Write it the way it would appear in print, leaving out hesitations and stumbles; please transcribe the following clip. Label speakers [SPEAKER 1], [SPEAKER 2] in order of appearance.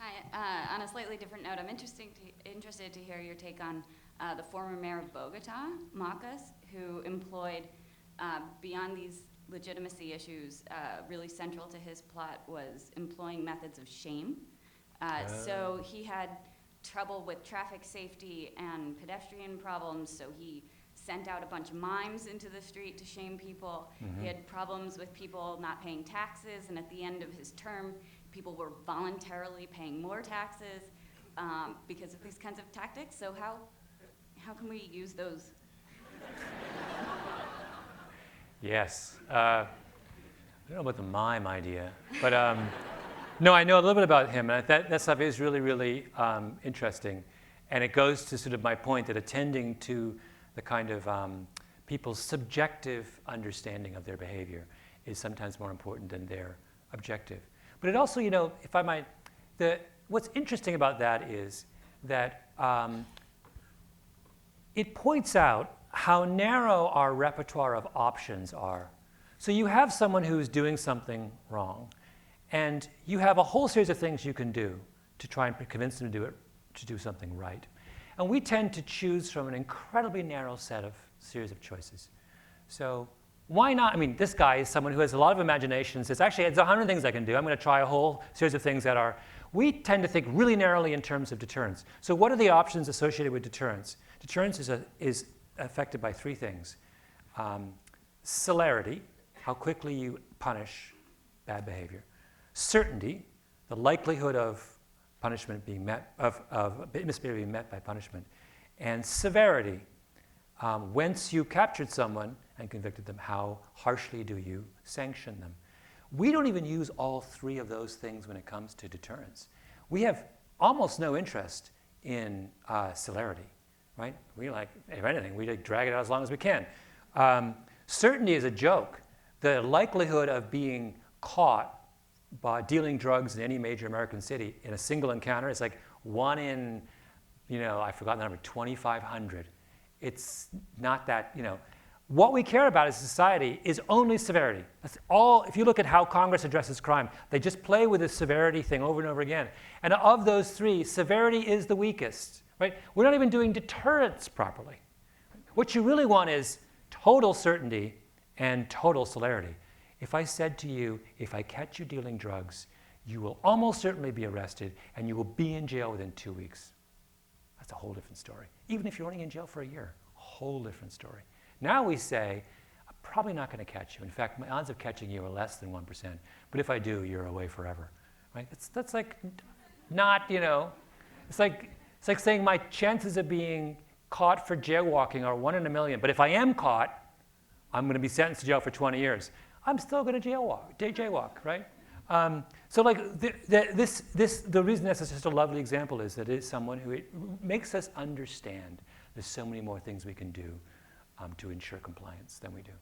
[SPEAKER 1] Hi. On a slightly different note, I'm interested to hear your take on the former mayor of Bogota, Macas, who employed, beyond these legitimacy issues, really central to his plot was employing methods of shame. So he had trouble with traffic safety and pedestrian problems, so he sent out a bunch of mimes into the street to shame people.
[SPEAKER 2] Mm-hmm.
[SPEAKER 1] He had problems with people not paying taxes, and at the end of his term, people were voluntarily paying more taxes because of these kinds of tactics. So how can we use those?
[SPEAKER 2] Yes. I don't know about the mime idea, but no, I know a little bit about him, and that stuff is really, really interesting. And it goes to sort of my point that attending to the kind of people's subjective understanding of their behavior is sometimes more important than their objective. But it also, if I might, what's interesting about that is that it points out how narrow our repertoire of options are. So you have someone who's doing something wrong, and you have a whole series of things you can do to try and convince them to do something right. And we tend to choose from an incredibly narrow series of choices. So why not? I mean, this guy is someone who has a lot of imagination and says, actually, it's 100 things I can do. I'm going to try a whole series of things that are. We tend to think really narrowly in terms of deterrence. So what are the options associated with deterrence? Deterrence is affected by three things. Celerity, how quickly you punish bad behavior. Certainty, the likelihood of punishment being met, of misbehavior being met by punishment. And severity, once you captured someone and convicted them, how harshly do you sanction them? We don't even use all three of those things when it comes to deterrence. We have almost no interest in celerity, right? We if anything, we drag it out as long as we can. Certainty is a joke. The likelihood of being caught by dealing drugs in any major American city in a single encounter is like 1 in, I forgot the number, 2,500. It's not that, What we care about as a society is only severity. That's all. If you look at how Congress addresses crime, they just play with this severity thing over and over again. And of those three, severity is the weakest, right? We're not even doing deterrence properly. What you really want is total certainty and total celerity. If I said to you, if I catch you dealing drugs, you will almost certainly be arrested and you will be in jail within 2 weeks. That's a whole different story. Even if you're only in jail for a year, a whole different story. Now we say, I'm probably not going to catch you. In fact, my odds of catching you are less than 1%. But if I do, you're away forever. Right? That's like not, it's like saying my chances of being caught for jaywalking are 1 in a million. But if I am caught, I'm going to be sentenced to jail for 20 years. I'm still going to jaywalk, right? So the reason that's just a lovely example is that it's someone who makes us understand there's so many more things we can do to ensure compliance than we do.